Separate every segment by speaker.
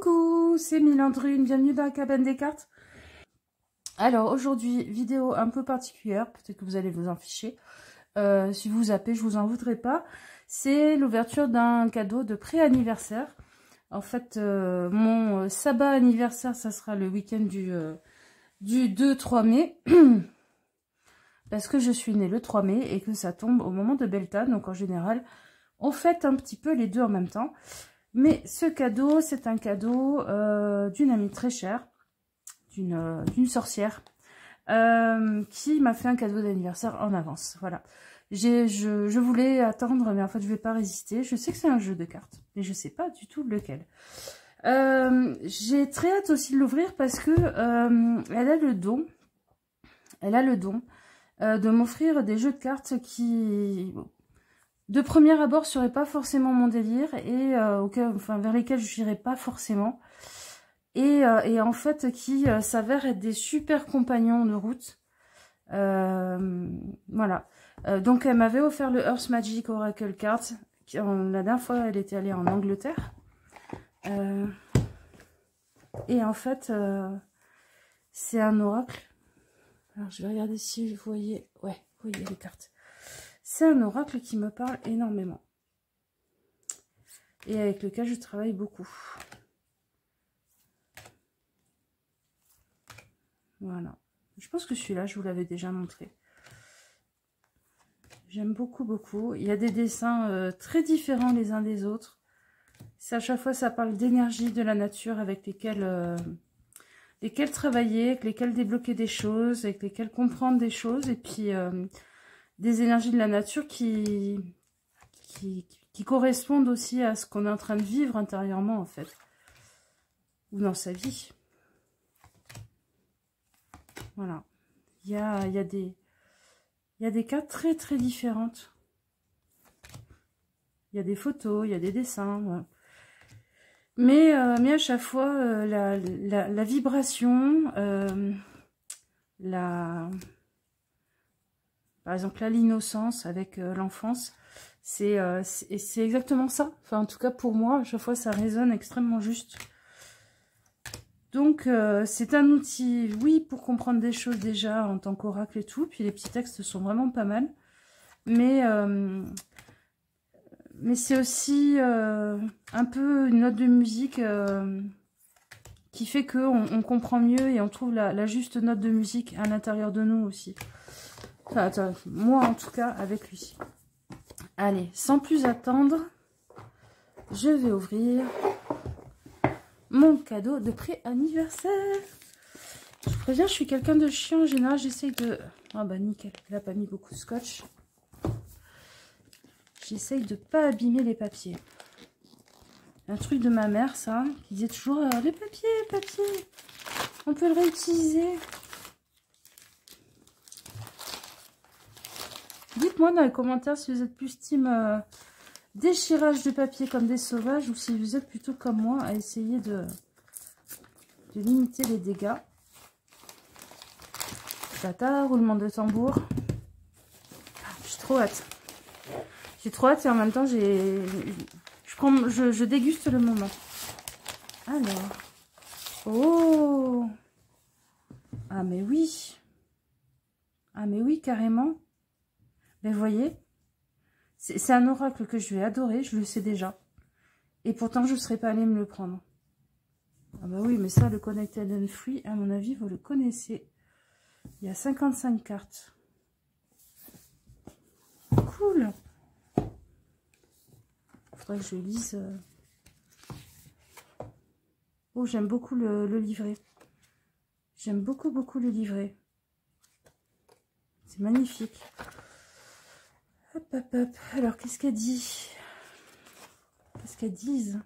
Speaker 1: Coucou, c'est Milandrune, bienvenue dans la cabane des cartes. Alors aujourd'hui, vidéo un peu particulière, peut-être que vous allez vous en ficher. Si vous zappez, je vous en voudrais pas. C'est l'ouverture d'un cadeau de pré-anniversaire. En fait, mon sabbat anniversaire, ça sera le week-end du 2-3 mai. Parce que je suis née le 3 mai et que ça tombe au moment de Beltane. Donc en général, on fête un petit peu les deux en même temps. Mais ce cadeau, c'est un cadeau d'une amie très chère, d'une sorcière, qui m'a fait un cadeau d'anniversaire en avance. Voilà. Je voulais attendre, mais en fait, je ne vais pas résister. Je sais que c'est un jeu de cartes, mais je ne sais pas du tout lequel. J'ai très hâte aussi de l'ouvrir parce que elle a le don de m'offrir des jeux de cartes qui... de premier abord, ce serait pas forcément mon délire et vers lesquels je n'irais pas forcément. Et en fait, qui s'avèrent être des super compagnons de route. Voilà. Donc, elle m'avait offert le Earth Magic Oracle Cards. La dernière fois, elle était allée en Angleterre. Et en fait, c'est un oracle. Alors, je vais regarder si vous voyez... Ouais, vous voyez les cartes. C'est un oracle qui me parle énormément. Et avec lequel je travaille beaucoup. Voilà. Je pense que celui-là, je vous l'avais déjà montré. J'aime beaucoup, beaucoup. Il y a des dessins très différents les uns des autres. À chaque fois, ça parle d'énergie de la nature avec lesquelles travailler, avec lesquelles débloquer des choses, avec lesquelles comprendre des choses. Et puis... des énergies de la nature qui correspondent aussi à ce qu'on est en train de vivre intérieurement, en fait. Ou dans sa vie. Voilà. Il y a des cas très, très différentes. Il y a des photos, il y a des dessins. Ouais. Mais à chaque fois, la vibration, par exemple, là, l'innocence avec l'enfance, c'est exactement ça. Enfin, en tout cas, pour moi, à chaque fois, ça résonne extrêmement juste. Donc, c'est un outil, oui, pour comprendre des choses déjà en tant qu'oracle et tout. Puis, les petits textes sont vraiment pas mal. Mais c'est aussi un peu une note de musique qui fait qu'on comprend mieux et on trouve la juste note de musique à l'intérieur de nous aussi. Enfin, moi, en tout cas, avec lui. Allez, sans plus attendre, je vais ouvrir mon cadeau de pré-anniversaire. Je vous préviens, je suis quelqu'un de chiant. En général, j'essaye de... Ah bah nickel, elle n'a pas mis beaucoup de scotch. J'essaye de pas abîmer les papiers. Un truc de ma mère, ça, qui disait toujours les papiers, on peut le réutiliser. Dites-moi dans les commentaires si vous êtes plus team déchirage de papier comme des sauvages ou si vous êtes plutôt comme moi à essayer de limiter les dégâts. Tata, roulement de tambour. J'ai trop hâte. J'ai trop hâte et en même temps je déguste le moment. Alors. Oh. Ah mais oui. Ah mais oui, carrément. Mais vous voyez, c'est un oracle que je vais adorer, je le sais déjà. Et pourtant, je ne serais pas allée me le prendre. Ah bah oui, mais ça, le Connected and Free, à mon avis, vous le connaissez. Il y a 55 cartes. Cool. Il faudrait que je lise. Oh, j'aime beaucoup le livret. J'aime beaucoup, beaucoup le livret. C'est magnifique. Hop, hop, hop. Alors, qu'est-ce qu'elle dit? Qu'est-ce qu'elles disent?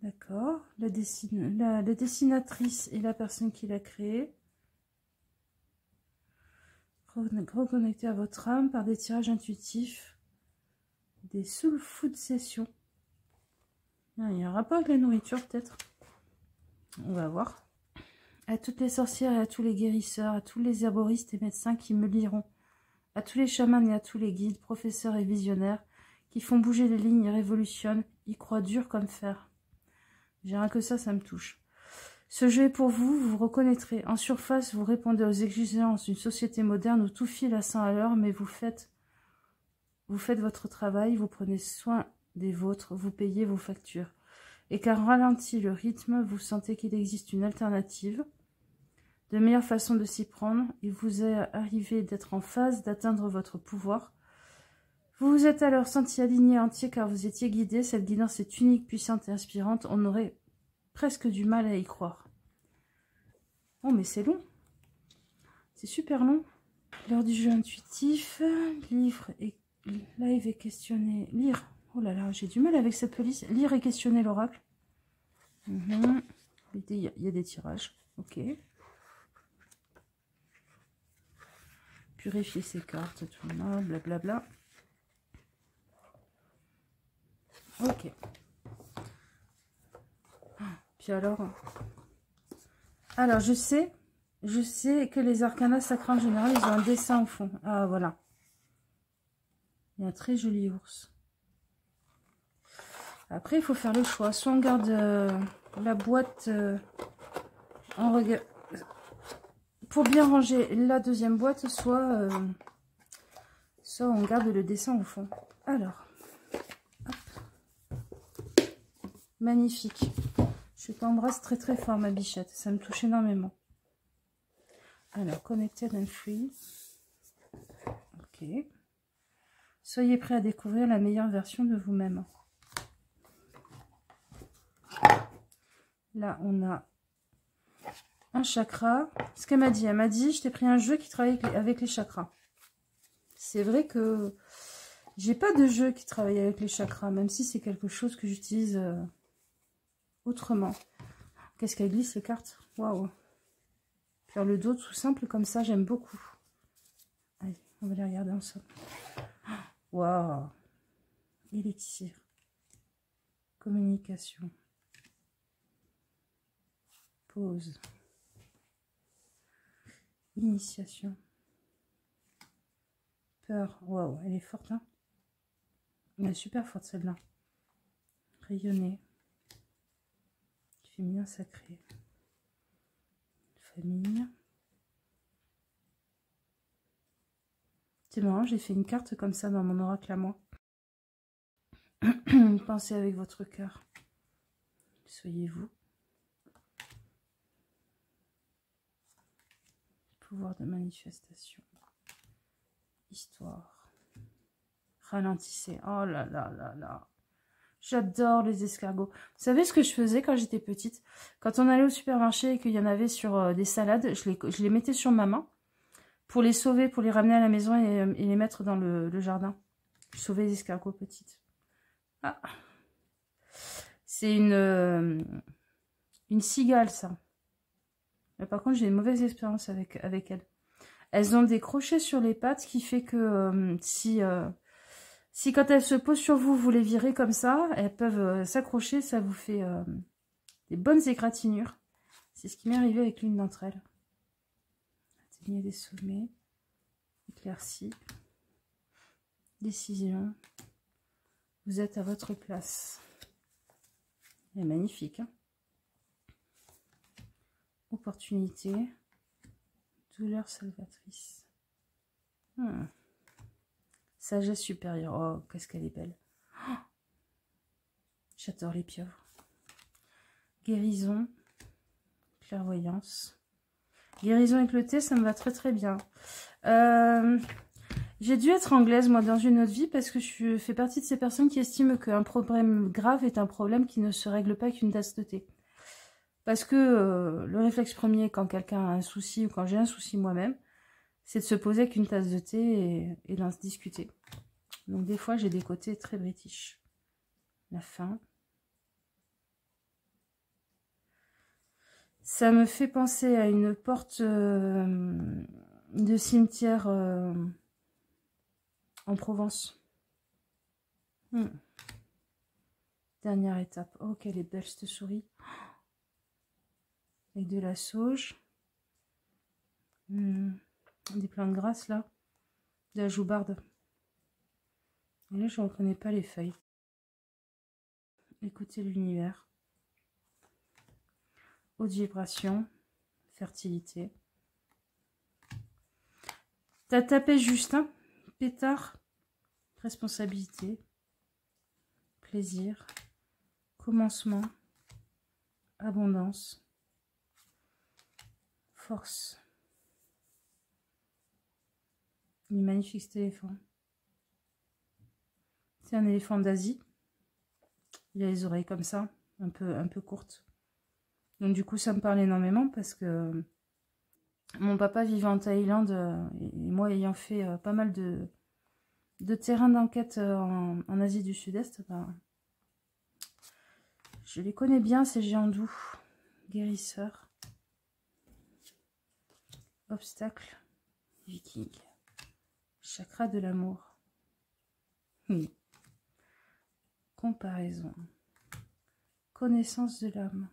Speaker 1: D'accord. La dessinatrice et la personne qui l'a créée. Reconnecter à votre âme par des tirages intuitifs. Des soul food sessions. Ah, il y a un rapport avec la nourriture, peut-être. On va voir. À toutes les sorcières et à tous les guérisseurs, à tous les herboristes et médecins qui me liront, à tous les chamans et à tous les guides, professeurs et visionnaires, qui font bouger les lignes et révolutionnent, Il croit dur comme fer. J'ai rien que ça me touche. Ce jeu est pour vous, vous reconnaîtrez. En surface, vous répondez aux exigences d'une société moderne où tout file à 100 à l'heure, mais vous faites votre travail, vous prenez soin des vôtres, vous payez vos factures. Et car ralentit le rythme, vous sentez qu'il existe une alternative, de meilleure façon de s'y prendre. Il vous est arrivé d'être en phase, d'atteindre votre pouvoir. Vous vous êtes alors senti aligné entier car vous étiez guidé. Cette guidance est unique, puissante et inspirante. On aurait presque du mal à y croire. Oh, mais c'est long. C'est super long. L'heure du jeu intuitif, livre et live et questionner. Lire. Oh là là, j'ai du mal avec cette police. Lire et questionner l'oracle. Il y a des tirages. Ok. Purifier ses cartes, tout le monde, blablabla. Ok. Puis alors je sais que les arcanas sacrés en général, ils ont un dessin au fond. Ah, voilà. Il y a un très joli ours. Après, il faut faire le choix. Soit on garde la boîte pour bien ranger la deuxième boîte, soit on garde le dessin au fond. Alors, hop. Magnifique. Je t'embrasse très très fort, ma bichette. Ça me touche énormément. Alors, connected and free. Ok. Soyez prêts à découvrir la meilleure version de vous-même. Là, on a un chakra. Ce qu'elle m'a dit, elle m'a dit, je t'ai pris un jeu qui travaille avec les chakras. C'est vrai que j'ai pas de jeu qui travaille avec les chakras, même si c'est quelque chose que j'utilise autrement. Qu'est-ce qu'elle glisse, les cartes? Waouh! Faire le dos tout simple comme ça, j'aime beaucoup. Allez, on va les regarder ensemble. Waouh! Élixir. Communication. Pause. Initiation. Peur. Waouh, elle est forte, hein? Elle est super forte, celle-là. Rayonner. Féminin sacré. Famille. C'est marrant, j'ai fait une carte comme ça dans mon oracle à moi. Pensez avec votre cœur. Soyez-vous. Pouvoir de manifestation. Histoire. Ralentissez. Oh là là là là. J'adore les escargots. Vous savez ce que je faisais quand j'étais petite? Quand on allait au supermarché et qu'il y en avait sur des salades, je les mettais sur ma main pour les sauver, pour les ramener à la maison et les mettre dans le jardin. Je sauvais les escargots petites. Ah. C'est une cigale, ça. Mais par contre, j'ai une mauvaise expérience avec elles. Elles ont des crochets sur les pattes, ce qui fait que si quand elles se posent sur vous, vous les virez comme ça, elles peuvent s'accrocher, ça vous fait des bonnes égratignures. C'est ce qui m'est arrivé avec l'une d'entre elles. Atteignez des sommets, éclaircie, décision. Vous êtes à votre place. Elle est magnifique, hein? Opportunité, douleur salvatrice. Sagesse supérieure. Oh, qu'est-ce qu'elle est belle. Oh, j'adore les pieuvres. Guérison, clairvoyance. Guérison avec le thé, ça me va très très bien. J'ai dû être anglaise, moi, dans une autre vie, parce que je fais partie de ces personnes qui estiment qu'un problème grave est un problème qui ne se règle pas avec une tasse de thé. Parce que le réflexe premier, quand quelqu'un a un souci, ou quand j'ai un souci moi-même, c'est de se poser avec une tasse de thé et d'en se discuter. Donc des fois, j'ai des côtés très british. La fin. Ça me fait penser à une porte de cimetière en Provence. Dernière étape. Oh, qu'elle est belle cette souris. Avec de la sauge. Des plantes grasses là. De la joubarde. Et là, je ne reconnais pas les feuilles. écouter l'univers. Haute vibration, fertilité. T'as tapé juste, hein? Pétard, responsabilité, plaisir, commencement, abondance, force. Il est magnifique cet éléphant. C'est un éléphant d'Asie. Il a les oreilles comme ça, un peu courtes. Donc du coup, ça me parle énormément parce que mon papa vivait en Thaïlande et moi ayant fait pas mal de terrains d'enquête en Asie du Sud-Est, ben, je les connais bien ces géants doux. Guérisseur, obstacle, viking, chakra de l'amour, comparaison, connaissance de l'âme.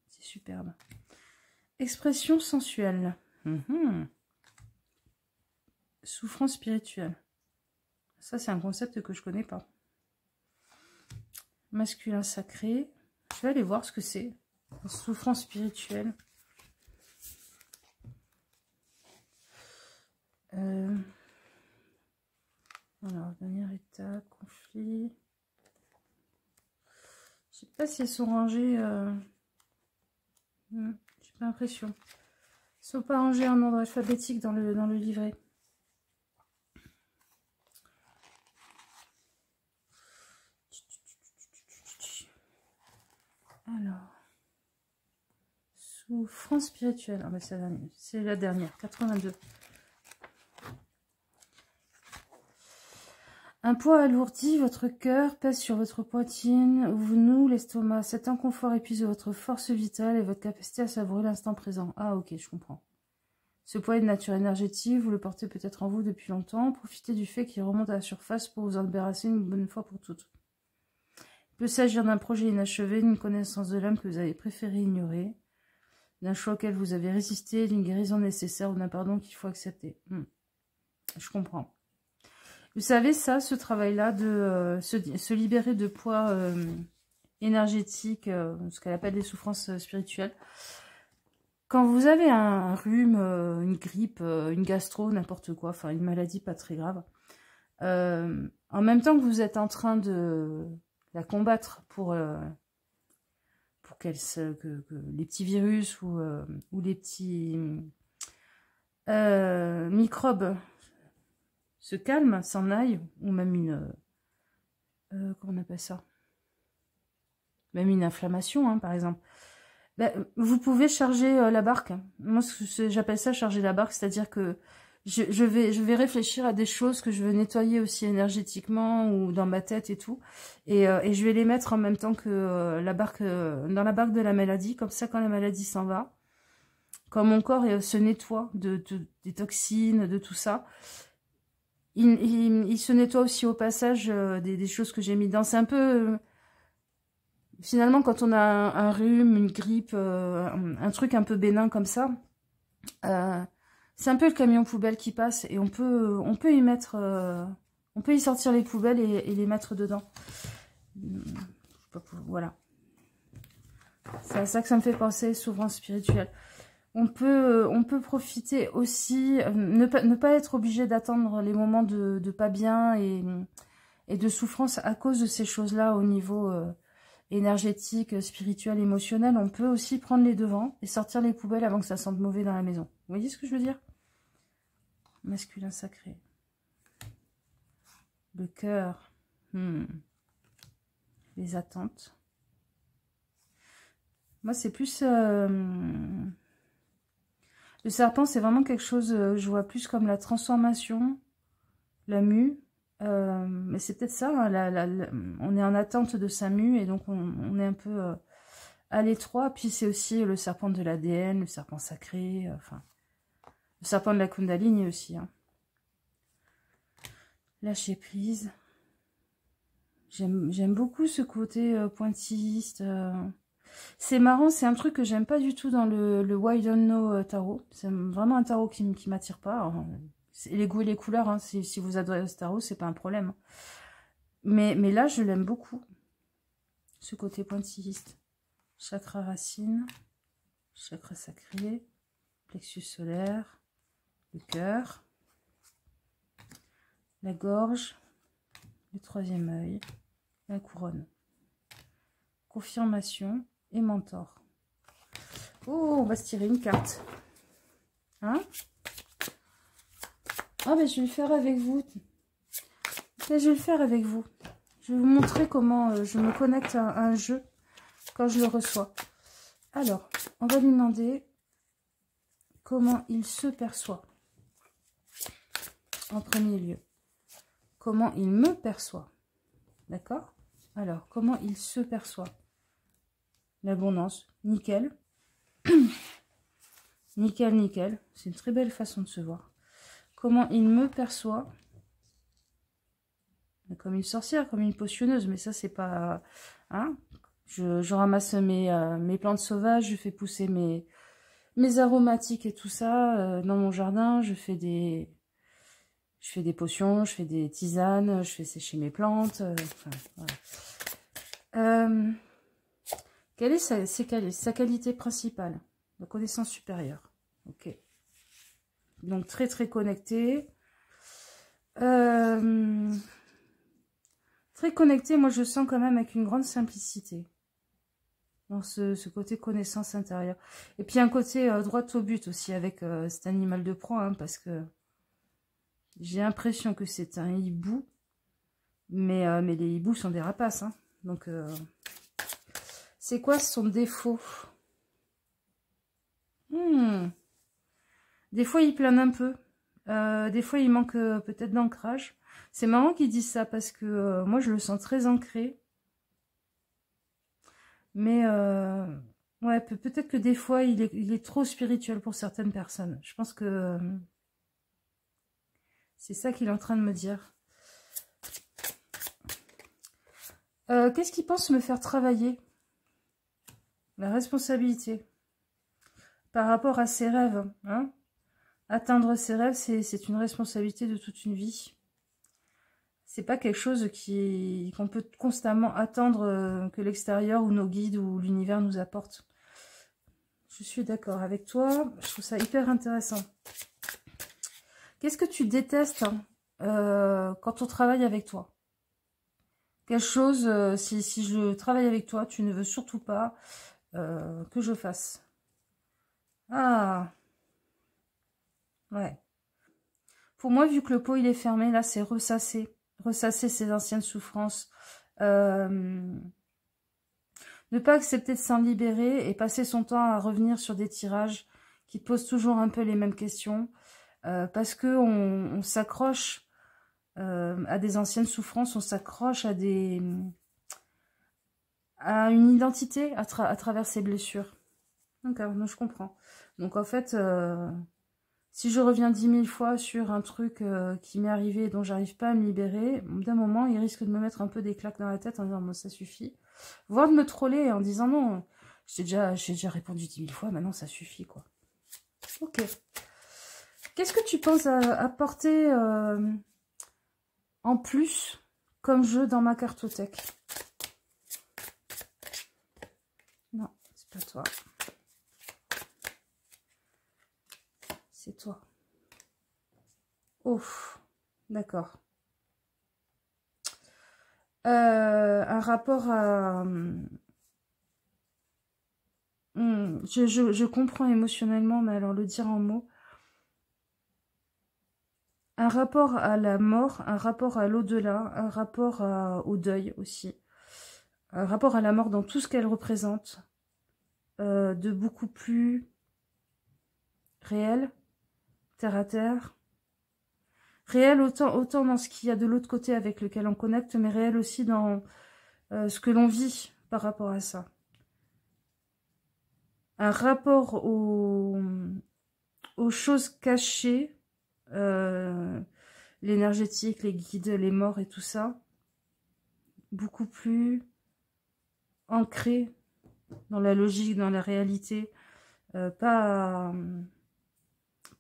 Speaker 1: C'est superbe. Expression sensuelle. Souffrance spirituelle. Ça, c'est un concept que je connais pas. Masculin sacré. Je vais aller voir ce que c'est. Souffrance spirituelle. Alors, dernier état, conflit. Je sais pas si elles sont rangées. J'ai pas l'impression. Ils sont pas rangés en ordre alphabétique dans le livret. Alors, souffrance spirituelle. Ah bah c'est la dernière, 82. Un poids alourdi, votre cœur pèse sur votre poitrine, vous noue l'estomac. Cet inconfort épuise votre force vitale et votre capacité à savourer l'instant présent. Ah ok, je comprends. Ce poids est de nature énergétique, vous le portez peut-être en vous depuis longtemps. Profitez du fait qu'il remonte à la surface pour vous en débarrasser une bonne fois pour toutes. Il peut s'agir d'un projet inachevé, d'une connaissance de l'âme que vous avez préféré ignorer, d'un choix auquel vous avez résisté, d'une guérison nécessaire ou d'un pardon qu'il faut accepter. Je comprends. Vous savez, ça, ce travail-là, de se libérer de poids énergétique, ce qu'elle appelle les souffrances spirituelles. Quand vous avez un rhume, une grippe, une gastro, n'importe quoi, enfin une maladie pas très grave, en même temps que vous êtes en train de la combattre pour que les petits virus ou les petits microbes se calment, s'en aillent, ou même une... comment on appelle ça? Même une inflammation, hein, par exemple. Ben, vous pouvez charger la barque. Moi, j'appelle ça charger la barque, c'est-à-dire que je vais réfléchir à des choses que je veux nettoyer aussi énergétiquement ou dans ma tête et tout. Et je vais les mettre en même temps que la barque, dans la barque de la maladie. Comme ça, quand la maladie s'en va, quand mon corps se nettoie des toxines, de tout ça, il se nettoie aussi au passage des choses que j'ai mis dedans. C'est un peu... finalement, quand on a un rhume, une grippe, un truc un peu bénin comme ça, c'est un peu le camion poubelle qui passe et on peut y mettre, on peut y sortir les poubelles et les mettre dedans. Voilà. C'est à ça que ça me fait penser, souffrance spirituelle. On peut profiter aussi, ne pas être obligé d'attendre les moments de pas bien et de souffrance à cause de ces choses-là au niveau... énergétique, spirituel, émotionnel, on peut aussi prendre les devants et sortir les poubelles avant que ça sente mauvais dans la maison. Vous voyez ce que je veux dire? Masculin sacré. Le cœur. Les attentes. Moi, c'est plus... le serpent, c'est vraiment quelque chose, je vois plus comme la transformation, la mue. Mais c'est peut-être ça, hein, on est en attente de sa mue et donc on est un peu à l'étroit. Puis c'est aussi le serpent de l'ADN, le serpent sacré, enfin le serpent de la Kundalini aussi. Hein. Lâcher prise. J'aime beaucoup ce côté pointilliste. C'est marrant, c'est un truc que j'aime pas du tout dans le Why Don't Know tarot. C'est vraiment un tarot qui m'attire pas. Alors, les goûts et les couleurs, hein, si vous adorez ce tarot, c'est pas un problème. Mais là, je l'aime beaucoup. Ce côté pointilliste. Chakra racine, chakra sacré, plexus solaire, le cœur, la gorge, le troisième œil, la couronne. Confirmation et mentor. Oh, on va se tirer une carte. Hein? Ah, ben je vais le faire avec vous. Ben, je vais le faire avec vous. Je vais vous montrer comment je me connecte à un jeu quand je le reçois. Alors, on va lui demander comment il se perçoit. En premier lieu. Comment il me perçoit. D'accord? Alors, comment il se perçoit? L'abondance. Nickel. Nickel, nickel. C'est une très belle façon de se voir. Comment il me perçoit? Comme une sorcière, comme une potionneuse. Mais ça, c'est pas... Hein? Je ramasse mes plantes sauvages. Je fais pousser mes aromatiques et tout ça. Dans mon jardin, je fais des potions. Je fais des tisanes. Je fais sécher mes plantes. Enfin, voilà. Quelle est sa qualité principale? La connaissance supérieure. Ok. Donc, très, très connecté. Très connecté, moi, je sens quand même avec une grande simplicité. Dans ce côté connaissance intérieure. Et puis, un côté droit au but aussi avec cet animal de proie. Hein, parce que j'ai l'impression que c'est un hibou. Mais les hiboux sont des rapaces. Hein, donc, c'est quoi son défaut? Des fois, il plane un peu. Des fois, il manque peut-être d'ancrage. C'est marrant qu'ils disent ça parce que moi, je le sens très ancré. Mais ouais, peut-être que des fois, il est trop spirituel pour certaines personnes. Je pense que c'est ça qu'il est en train de me dire. Qu'est-ce qu'il pense me faire travailler? La responsabilité. Par rapport à ses rêves. Hein? Atteindre ses rêves, c'est une responsabilité de toute une vie. C'est pas quelque chose qu'on peut constamment attendre que l'extérieur ou nos guides ou l'univers nous apportent. Je suis d'accord avec toi. Je trouve ça hyper intéressant. Qu'est-ce que tu détestes quand on travaille avec toi? Quelque chose, si je travaille avec toi, tu ne veux surtout pas que je fasse. Ah, ouais. Pour moi, vu que le pot il est fermé, là, c'est ressasser. Ressasser ses anciennes souffrances. Ne pas accepter de s'en libérer et passer son temps à revenir sur des tirages qui te posent toujours un peu les mêmes questions. Parce que on s'accroche à des anciennes souffrances, on s'accroche à une identité à travers ces blessures. Donc je comprends. Donc en fait, si je reviens 10 000 fois sur un truc qui m'est arrivé et dont j'arrive pas à me libérer, d'un moment, il risque de me mettre un peu des claques dans la tête en disant, bon, ça suffit. Voire de me troller en disant, non, j'ai déjà répondu 10 000 fois, maintenant ça suffit, quoi. Ok. Qu'est-ce que tu penses apporter en plus comme jeu dans ma cartothèque? Non, c'est pas toi. C'est toi. Oh, d'accord. Un rapport à... je comprends émotionnellement, mais alors le dire en mots. Un rapport à la mort, un rapport à l'au-delà, un rapport au deuil aussi. Un rapport à la mort dans tout ce qu'elle représente. De beaucoup plus réel, terre à terre. Réel autant dans ce qu'il y a de l'autre côté avec lequel on connecte, mais réel aussi dans ce que l'on vit par rapport à ça. Un rapport aux choses cachées, l'énergétique, les guides, les morts et tout ça, beaucoup plus ancré dans la logique, dans la réalité, pas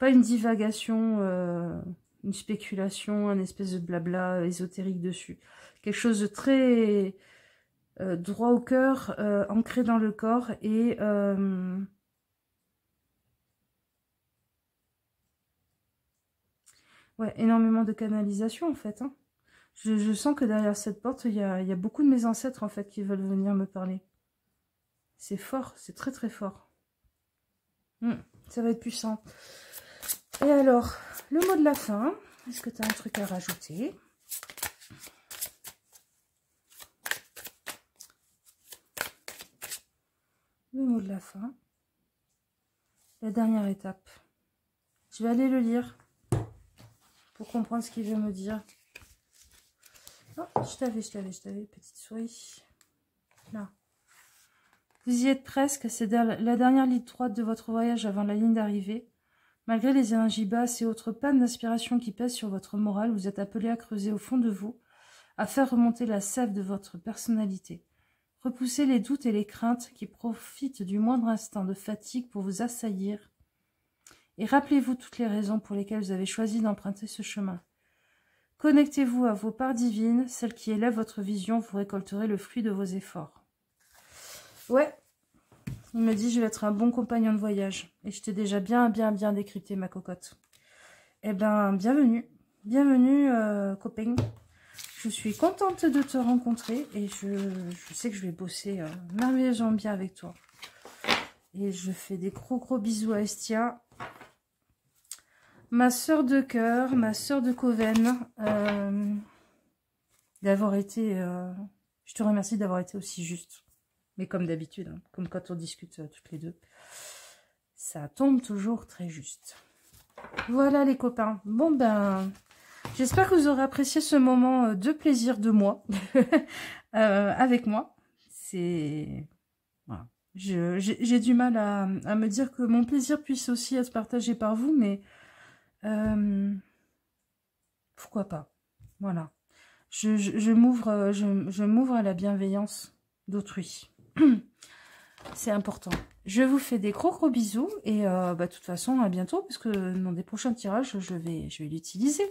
Speaker 1: une divagation une spéculation, un espèce de blabla ésotérique dessus. Quelque chose de très droit au cœur, ancré dans le corps et ouais, énormément de canalisation en fait. Hein. Je sens que derrière cette porte, il y a beaucoup de mes ancêtres en fait qui veulent venir me parler. C'est fort, c'est très très fort. Ça va être puissant. Et alors, le mot de la fin, est-ce que tu as un truc à rajouter? Le mot de la fin. La dernière étape. Je vais aller le lire pour comprendre ce qu'il veut me dire. Oh, je t'avais, petite souris. Là. Vous y êtes presque, c'est la dernière ligne droite de votre voyage avant la ligne d'arrivée. Malgré les énergies basses et autres pannes d'inspiration qui pèsent sur votre morale, vous êtes appelé à creuser au fond de vous, à faire remonter la sève de votre personnalité. Repoussez les doutes et les craintes qui profitent du moindre instant de fatigue pour vous assaillir. Et rappelez-vous toutes les raisons pour lesquelles vous avez choisi d'emprunter ce chemin. Connectez-vous à vos parts divines, celles qui élèvent votre vision, vous récolterez le fruit de vos efforts. Ouais, il me dit je vais être un bon compagnon de voyage. Et je t'ai déjà bien décrypté ma cocotte. Eh ben, bienvenue. Bienvenue, copain. Je suis contente de te rencontrer et je sais que je vais bosser merveilleusement bien avec toi. Et je fais des gros bisous à Estia. Ma sœur de cœur, ma sœur de Coven, d'avoir été... je te remercie d'avoir été aussi juste. Mais comme d'habitude, hein, comme quand on discute toutes les deux, ça tombe toujours très juste. Voilà les copains. Bon ben, j'espère que vous aurez apprécié ce moment de plaisir de moi, avec moi. C'est... Voilà. J'ai du mal à me dire que mon plaisir puisse aussi être partagé par vous, mais pourquoi pas. Voilà. Je m'ouvre à la bienveillance d'autrui. C'est important. Je vous fais des gros bisous et de toute façon à bientôt parce que dans des prochains tirages je vais l'utiliser.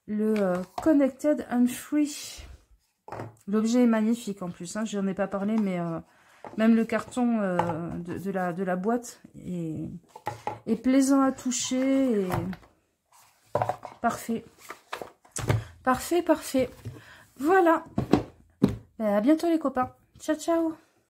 Speaker 1: Le Connected and Free. L'objet est magnifique en plus. Hein, je n'en ai pas parlé mais même le carton de la boîte est plaisant à toucher et parfait. Parfait. Voilà. À bientôt les copains. Ciao.